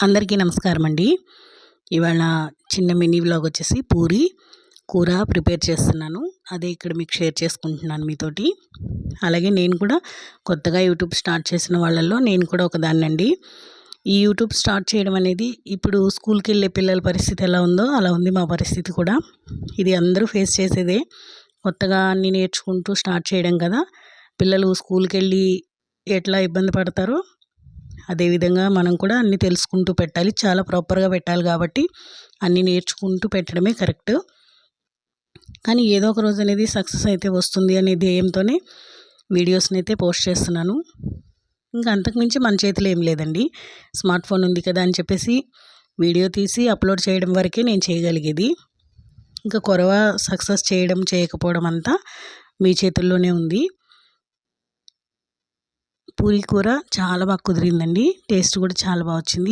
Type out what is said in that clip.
అందరికీ నమస్కారం అండి. ఇవాళ చిన్న మినీ వ్లాగ్ వచ్చేసి పూరి కూర ప్రిపేర్ చేస్తున్నాను. అదే ఇక్కడ మీకు షేర్ చేసుకుంటున్నాను మీతోటి. అలాగే నేను కూడా కొత్తగా యూట్యూబ్ స్టార్ట్ చేసిన వాళ్ళల్లో నేను కూడా ఒకదాన్నండి. ఈ యూట్యూబ్ స్టార్ట్ చేయడం అనేది ఇప్పుడు స్కూల్కి వెళ్ళే పిల్లల పరిస్థితి ఎలా ఉందో అలా ఉంది మా పరిస్థితి కూడా. ఇది అందరూ ఫేస్ చేసేదే. కొత్తగా అన్నీ నేర్చుకుంటూ స్టార్ట్ చేయడం కదా. పిల్లలు స్కూల్కి వెళ్ళి ఎట్లా ఇబ్బంది పడతారో అదేవిధంగా మనం కూడా అన్నీ తెలుసుకుంటూ పెట్టాలి. చాలా ప్రాపర్గా పెట్టాలి కాబట్టి అన్నీ నేర్చుకుంటూ పెట్టడమే కరెక్ట్. కానీ ఏదో ఒక రోజు అనేది సక్సెస్ అయితే వస్తుంది అనే ధ్యేయంతోనే వీడియోస్ని అయితే పోస్ట్ చేస్తున్నాను. ఇంకా అంతకుమించి మన చేతిలో ఏం లేదండి. స్మార్ట్ ఫోన్ ఉంది కదా అని చెప్పేసి వీడియో తీసి అప్లోడ్ చేయడం వరకే నేను చేయగలిగేది. ఇంకా కొరవ సక్సెస్ చేయడం చేయకపోవడం అంతా మీ చేతుల్లోనే ఉంది. పూరీ కూర చాలా బాగా కుదిరిందండి. టేస్ట్ కూడా చాలా బాగా వచ్చింది.